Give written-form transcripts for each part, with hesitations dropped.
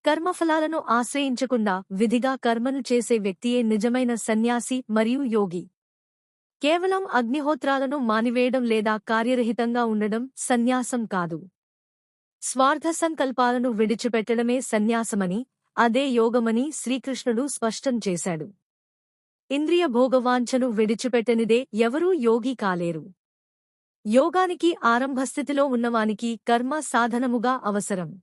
కర్మఫలాలను ఆశ్రయించకుండా విధిగా కర్మను చేసే వ్యక్తియే నిజమైన సన్యాసి మరియు యోగి. కేవలం అగ్నిహోత్రాలను మానివేయడం లేదా కార్యరహితంగా ఉండడం సన్యాసం కాదు. స్వార్థ సంకల్పాలను విడిచిపెట్టడమే సన్యాసమని, అదే యోగమని శ్రీకృష్ణుడు స్పష్టం చేశాడు. ఇంద్రియ భోగవాంఛను విడిచిపెట్టనిదే ఎవరూ యోగి కాలేరు. యోగానికి ఆరంభస్థితిలో ఉన్నవానికి కర్మ సాధనముగా అవసరం.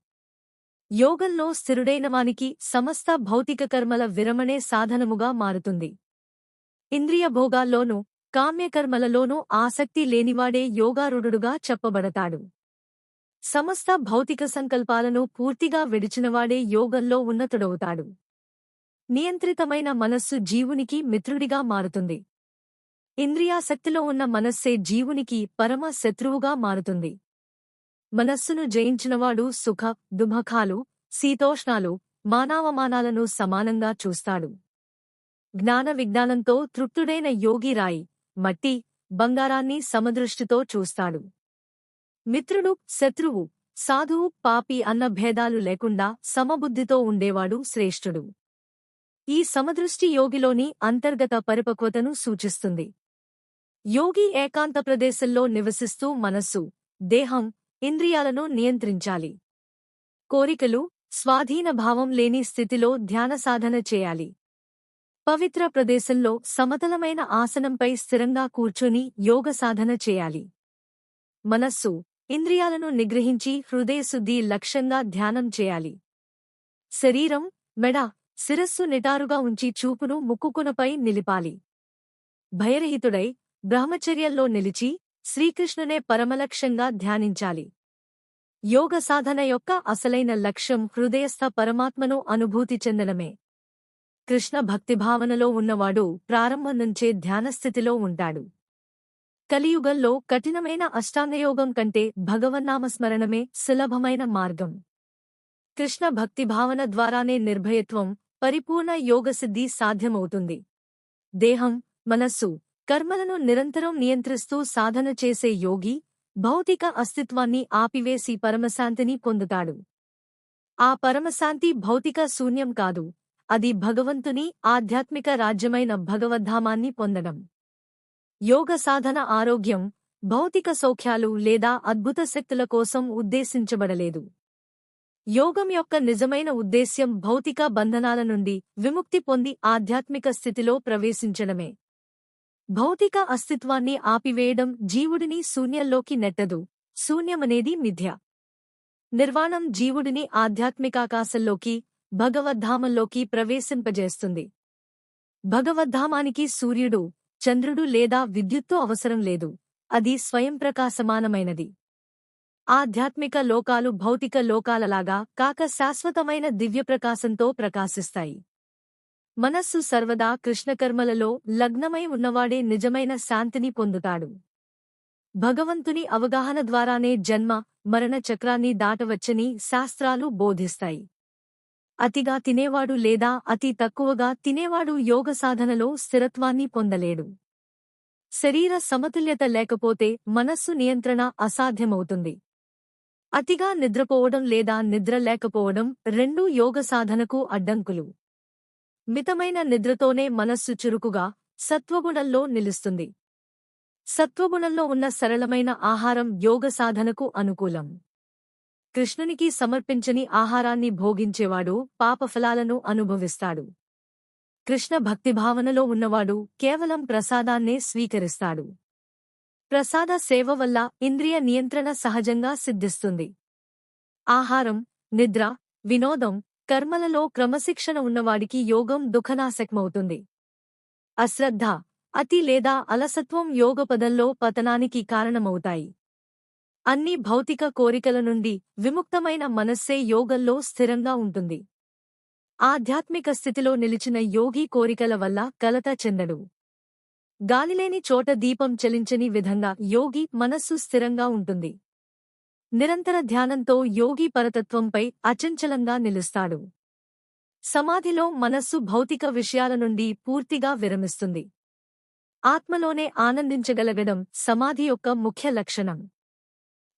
యోగంలో స్థిరుడైనవానికి సమస్త భౌతిక కర్మల విరమణే సాధనముగా మారుతుంది. ఇంద్రియ భోగాల్లోనూ కామ్యకర్మలలోనూ ఆసక్తి లేనివాడే యోగారూఢుడుగా చెప్పబడతాడు. సమస్త భౌతిక సంకల్పాలను పూర్తిగా విడిచినవాడే యోగంలో ఉన్నతుడవుతాడు. నియంత్రితమైన మనస్సు జీవునికి మిత్రుడిగా మారుతుంది. ఇంద్రియాసక్తిలో ఉన్న మనస్సే జీవునికి పరమ శత్రువుగా మారుతుంది. మనస్సును జయించినవాడు సుఖ, దుఃఖాలు, శీతోష్ణాలు, మానావమానాలను సమానంగా చూస్తాడు. జ్ఞాన విజ్ఞానంతో తృప్తుడైన యోగి రాయి, మట్టి, బంగారాన్ని సమదృష్టితో చూస్తాడు. మిత్రుడు, శత్రువు, సాధువు, పాపి అన్న భేదాలు లేకుండా సమబుద్ధితో ఉండేవాడు శ్రేష్ఠుడు. ఈ సమదృష్టి యోగిలోని అంతర్గత పరిపక్వతను సూచిస్తుంది. యోగి ఏకాంత ప్రదేశంలో నివసిస్తూ మనస్సు, దేహం, ఇంద్రియాలను నియంత్రించాలి. కోరికలు, స్వాధీన భావం లేని స్థితిలో ధ్యాన సాధన చేయాలి. పవిత్ర ప్రదేశంలో సమతలమైన ఆసనంపై స్థిరంగా కూర్చొని యోగ సాధన చేయాలి. మనస్సు, ఇంద్రియాలను నిగ్రహించి హృదయశుద్ధి లక్ష్యంగా ధ్యానం చేయాలి. శరీరం, మెడ, శిరస్సు నిటారుగా ఉంచి చూపును ముక్కుకొనపై నిలిపాలి. భయరహితుడై బ్రహ్మచర్యంలో నిలిచి శ్రీకృష్ణునే పరమలక్ష్యంగా ధ్యానించాలి. యోగ సాధన యొక్క అసలైన లక్ష్యం హృదయస్థ పరమాత్మను అనుభూతి చెందడమే. కృష్ణ భక్తిభావనలో ఉన్నవాడు ప్రారంభం నుంచే ధ్యానస్థితిలో ఉంటాడు. కలియుగంలో కఠినమైన అష్టాంగయోగం కంటే భగవన్నామస్మరణమే సులభమైన మార్గం. కృష్ణ భక్తిభావన ద్వారానే నిర్భయత్వం, పరిపూర్ణ యోగసిద్ధి సాధ్యమవుతుంది. దేహం, మనస్సు, కర్మలను నిరంతరం నియంత్రిస్తూ సాధన చేసే యోగి భౌతిక అస్తిత్వాన్ని ఆపివేసి పరమశాంతిని పొందుతాడు. ఆ పరమశాంతి భౌతిక శూన్యం కాదు, అది భగవంతుని ఆధ్యాత్మిక రాజ్యమైన భగవద్ధామాన్ని పొందడం. యోగ సాధన ఆరోగ్యం, భౌతిక సౌఖ్యాలు లేదా అద్భుత శక్తుల కోసం ఉద్దేశించబడలేదు. యోగం యొక్క నిజమైన ఉద్దేశ్యం భౌతిక బంధనాల నుండి విముక్తి పొంది ఆధ్యాత్మిక స్థితిలో ప్రవేశించడమే. భౌతిక అస్తిత్వాన్ని ఆపివేయడం జీవుడిని శూన్యంలోకి నెట్టదు. శూన్యమనేది మిథ్య. నిర్వాణం జీవుడిని ఆధ్యాత్మికాకాశంలోకి, భగవద్ధామంలోకి ప్రవేశింపజేస్తుంది. భగవద్ధామానికి సూర్యుడు, చంద్రుడు లేదా విద్యుత్తు అవసరం లేదు. అది స్వయంప్రకాశమానమైనది. ఆధ్యాత్మిక లోకాలు భౌతిక లోకాలలాగా కాక శాశ్వతమైన దివ్యప్రకాశంతో ప్రకాశిస్తాయి. మనస్సు సర్వదా కృష్ణకర్మలలో లగ్నమై ఉన్నవాడే నిజమైన శాంతిని పొందుతాడు. భగవంతుని అవగాహన ద్వారానే జన్మ, మరణ చక్రాన్ని దాటవచ్చని శాస్త్రాలు బోధిస్తాయి. అతిగా తినేవాడు లేదా అతి తక్కువగా తినేవాడు యోగ సాధనలో స్థిరత్వాన్ని పొందలేడు. శరీర సమతుల్యత లేకపోతే మనస్సు నియంత్రణ అసాధ్యమవుతుంది. అతిగా నిద్రపోవడం లేదా నిద్ర లేకపోవడం రెండూ యోగ సాధనకు అడ్డంకులు. మితమైన నిద్రతోనే మనస్సు చురుకుగా, సత్వగుణంలో నిలుస్తుంది. సత్వగుణంలో ఉన్న సరళమైన ఆహారం యోగ సాధనకు అనుకూలం. కృష్ణునికి సమర్పించని ఆహారాన్ని భోగించేవాడు పాపఫలాలను అనుభవిస్తాడు. కృష్ణ భక్తిభావనలో ఉన్నవాడు కేవలం ప్రసాదాన్నే స్వీకరిస్తాడు. ప్రసాద సేవ వల్ల ఇంద్రియ నియంత్రణ సహజంగా సిద్ధిస్తుంది. ఆహారం, నిద్ర, వినోదం, కర్మలలో క్రమశిక్షణ ఉన్నవాడికి యోగం దుఃఖనాశకమవుతుంది. అశ్రద్ధ, అతి లేదా అలసత్వం యోగపదంలో పతనానికి కారణమవుతాయి. అన్ని భౌతిక కోరికల నుండి విముక్తమైన మనస్సే యోగంలో స్థిరంగా ఉంటుంది. ఆధ్యాత్మిక స్థితిలో నిలిచిన యోగి కోరికల వల్ల కలత చెందడు. గాలిలేని చోట దీపం చలించని విధంగా యోగి మనస్సు స్థిరంగా ఉంటుంది. నిరంతర ధ్యానంతో యోగి పరతత్వంపై అచంచలంగా నిలుస్తాడు. సమాధిలో మనస్సు భౌతిక విషయాల నుండి పూర్తిగా విరమిస్తుంది. ఆత్మలోనే ఆనందించగలగడం సమాధి యొక్క ముఖ్య లక్షణం.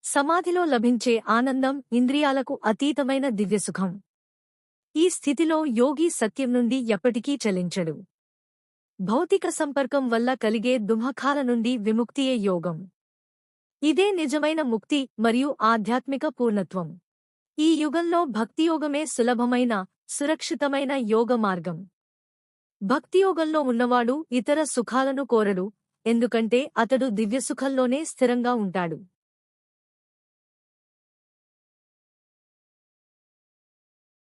సమాధిలో లభించే ఆనందం ఇంద్రియాలకు అతీతమైన దివ్యసుఖం. ఈ స్థితిలో యోగి సత్యం నుండి ఎప్పటికీ చలించడు. భౌతిక సంపర్కం వల్ల కలిగే దుఃఖాల నుండి విముక్తియే యోగం. ఇదే నిజమైన ముక్తి మరియు ఆధ్యాత్మిక పూర్ణత్వం. ఈ యుగంలో భక్తియోగమే సులభమైన, సురక్షితమైన యోగ మార్గం. భక్తియోగంలో ఉన్నవాడు ఇతర సుఖాలను కోరడు, ఎందుకంటే అతడు దివ్యసుఖంలోనే స్థిరంగా ఉంటాడు.